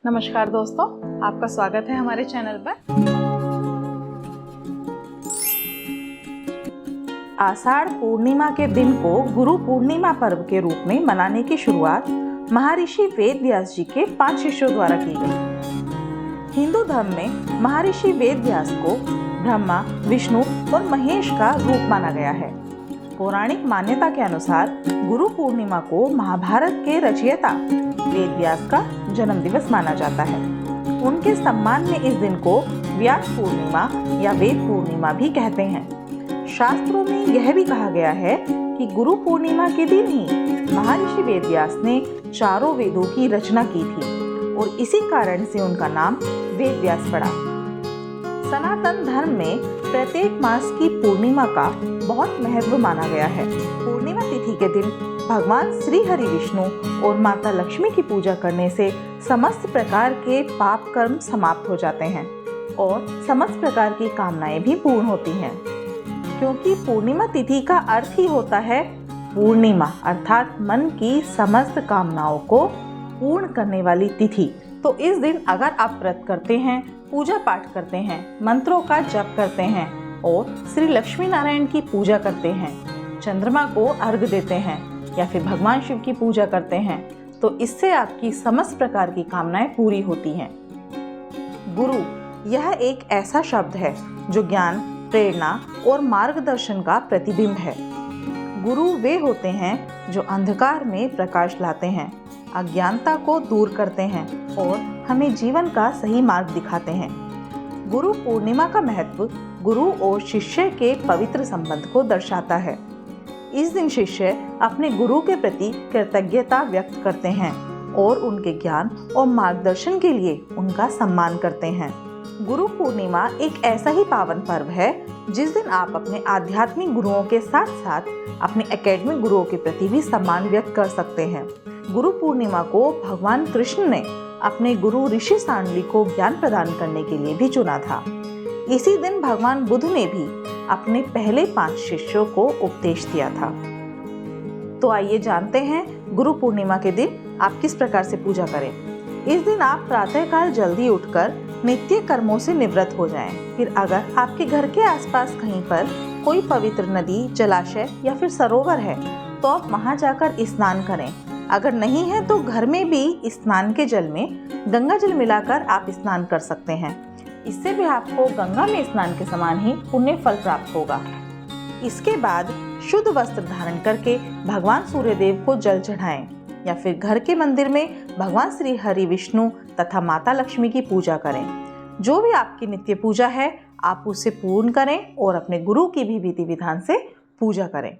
नमस्कार दोस्तों, आपका स्वागत है हमारे चैनल पर। आषाढ़ पूर्णिमा के दिन को गुरु पूर्णिमा पर्व के रूप में मनाने की शुरुआत महर्षि वेद व्यास जी के 5 शिष्यों द्वारा की गई। हिंदू धर्म में महर्षि वेद व्यास को ब्रह्मा, विष्णु और महेश का रूप माना गया है। पौराणिक मान्यता के अनुसार गुरु पूर्णिमा को महाभारत के रचयिता वेद व्यास का जन्म दिवस माना जाता है। उनके सम्मान में इस दिन को व्यास पूर्णिमा या वेद पूर्णिमा भी कहते हैं। शास्त्रों में यह भी कहा गया है कि गुरु पूर्णिमा के दिन ही महर्षि वेद व्यास ने चारों वेदों की रचना की थी और इसी कारण से उनका नाम वेद व्यास पड़ा। सनातन धर्म में प्रत्येक मास की पूर्णिमा का बहुत महत्व माना गया है। पूर्णिमा तिथि के दिन भगवान श्री हरि विष्णु और माता लक्ष्मी की पूजा करने से समस्त प्रकार के पाप कर्म समाप्त हो जाते हैं और समस्त प्रकार की कामनाएं भी पूर्ण होती हैं। क्योंकि पूर्णिमा तिथि का अर्थ ही होता है पूर्णिमा, अर्थात मन की समस्त कामनाओं को पूर्ण करने वाली तिथि। तो इस दिन अगर आप व्रत करते हैं, पूजा पाठ करते हैं, मंत्रों का जप करते हैं और श्री लक्ष्मी नारायण की पूजा करते हैं, चंद्रमा को अर्घ देते हैं या फिर भगवान शिव की पूजा करते हैं, तो इससे आपकी समस्त प्रकार की कामनाएं पूरी होती हैं। गुरु यह एक ऐसा शब्द है जो ज्ञान, प्रेरणा और मार्गदर्शन का प्रतिबिंब है। गुरु वे होते हैं जो अंधकार में प्रकाश लाते हैं, अज्ञानता को दूर करते हैं और हमें जीवन का सही मार्ग दिखाते हैं। गुरु पूर्णिमा का महत्व गुरु और शिष्य के पवित्र संबंध को दर्शाता है। इस दिन शिष्य अपने गुरु के प्रति कृतज्ञता व्यक्त करते हैं और उनके ज्ञान और मार्गदर्शन के लिए उनका सम्मान करते हैं। गुरु पूर्णिमा एक ऐसा ही पावन पर्व है जिस दिन आप अपने आध्यात्मिक गुरुओं के साथ साथ अपने एकेडमिक गुरुओं के प्रति भी सम्मान व्यक्त कर सकते हैं। गुरु पूर्णिमा को भगवान कृष्ण ने अपने गुरु ऋषि सांडली को ज्ञान प्रदान करने के लिए भी चुना था। इसी दिन भगवान बुद्ध ने भी अपने पहले 5 शिष्यों को उपदेश दिया था। तो आइए जानते हैं गुरु पूर्णिमा के दिन आप किस प्रकार से पूजा करें। इस दिन आप प्रातःकाल जल्दी उठकर नित्य कर्मों से निवृत्त हो जाएं। फिर अगर आपके घर के आसपास कहीं पर कोई पवित्र नदी, जलाशय या फिर सरोवर है तो आप वहां जाकर स्नान करें। अगर नहीं है तो घर में भी स्नान के जल में गंगा जल मिलाकर आप स्नान कर सकते हैं। इससे भी आपको गंगा में स्नान के समान ही पुण्य फल प्राप्त होगा। इसके बाद शुद्ध वस्त्र धारण करके भगवान सूर्यदेव को जल चढ़ाएं या फिर घर के मंदिर में भगवान श्री हरि विष्णु तथा माता लक्ष्मी की पूजा करें। जो भी आपकी नित्य पूजा है आप उसे पूर्ण करें और अपने गुरु की भी विधि विधान से पूजा करें।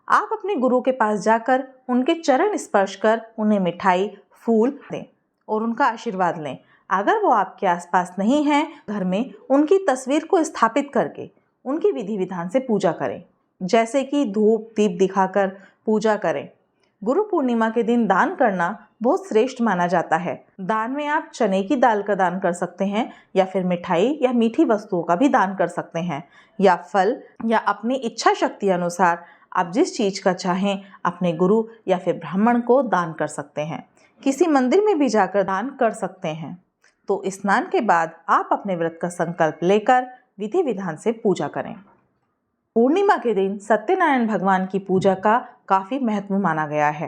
आप अपने गुरु के पास जाकर उनके चरण स्पर्श कर उन्हें मिठाई, फूल दें और उनका आशीर्वाद लें। अगर वो आपके आसपास नहीं हैं, घर में उनकी तस्वीर को स्थापित करके उनकी विधि विधान से पूजा करें, जैसे कि धूप दीप दिखाकर पूजा करें। गुरु पूर्णिमा के दिन दान करना बहुत श्रेष्ठ माना जाता है। दान में आप चने की दाल का दान कर सकते हैं या फिर मिठाई या मीठी वस्तुओं का भी दान कर सकते हैं, या फल, या अपनी इच्छा शक्ति अनुसार आप जिस चीज का चाहें अपने गुरु या फिर ब्राह्मण को दान कर सकते हैं। किसी मंदिर में भी जाकर दान कर सकते हैं। तो स्नान के बाद आप अपने व्रत का संकल्प लेकर विधि विधान से पूजा करें। पूर्णिमा के दिन सत्यनारायण भगवान की पूजा का काफी महत्व माना गया है।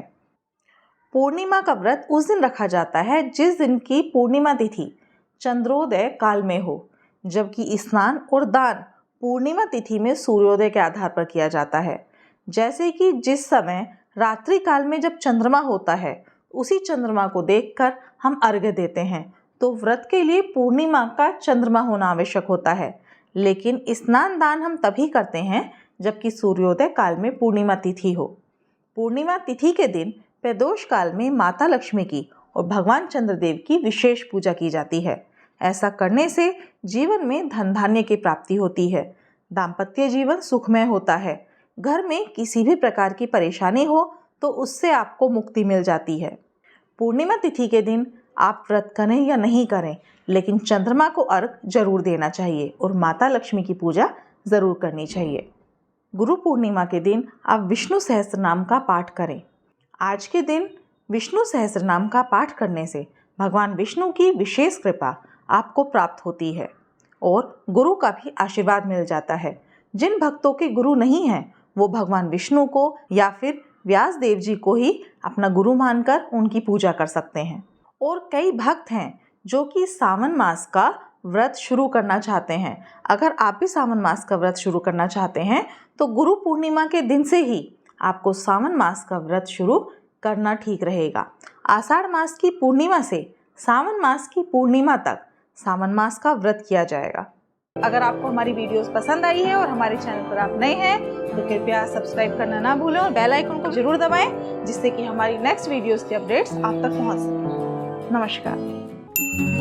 पूर्णिमा का व्रत उस दिन रखा जाता है जिस दिन की पूर्णिमा तिथि चंद्रोदय काल में हो, जबकि स्नान और दान पूर्णिमा तिथि में सूर्योदय के आधार पर किया जाता है। जैसे कि जिस समय रात्रि काल में जब चंद्रमा होता है उसी चंद्रमा को देखकर हम अर्घ्य देते हैं, तो व्रत के लिए पूर्णिमा का चंद्रमा होना आवश्यक होता है। लेकिन स्नान दान हम तभी करते हैं जबकि सूर्योदय काल में पूर्णिमा तिथि हो। पूर्णिमा तिथि के दिन प्रदोष काल में माता लक्ष्मी की और भगवान चंद्रदेव की विशेष पूजा की जाती है। ऐसा करने से जीवन में धन धान्य की प्राप्ति होती है, दाम्पत्य जीवन सुखमय होता है, घर में किसी भी प्रकार की परेशानी हो तो उससे आपको मुक्ति मिल जाती है। पूर्णिमा तिथि के दिन आप व्रत करें या नहीं करें, लेकिन चंद्रमा को अर्घ जरूर देना चाहिए और माता लक्ष्मी की पूजा जरूर करनी चाहिए। गुरु पूर्णिमा के दिन आप विष्णु सहस्त्र नाम का पाठ करें। आज के दिन विष्णु सहस्त्र नाम का पाठ करने से भगवान विष्णु की विशेष कृपा आपको प्राप्त होती है और गुरु का भी आशीर्वाद मिल जाता है। जिन भक्तों के गुरु नहीं हैं वो भगवान विष्णु को या फिर व्यास देव जी को ही अपना गुरु मानकर उनकी पूजा कर सकते हैं। और कई भक्त हैं जो कि सावन मास का व्रत शुरू करना चाहते हैं। अगर आप भी सावन मास का व्रत शुरू करना चाहते हैं तो गुरु पूर्णिमा के दिन से ही आपको सावन मास का व्रत शुरू करना ठीक रहेगा। आषाढ़ मास की पूर्णिमा से सावन मास की पूर्णिमा तक सावन मास का व्रत किया जाएगा। अगर आपको हमारी वीडियोस पसंद आई है और हमारे चैनल पर आप नए हैं तो कृपया सब्सक्राइब करना ना भूलें और बेल आइकन को जरूर दबाएं जिससे कि हमारी नेक्स्ट वीडियोस की अपडेट्स आप तक पहुंच सकें। नमस्कार।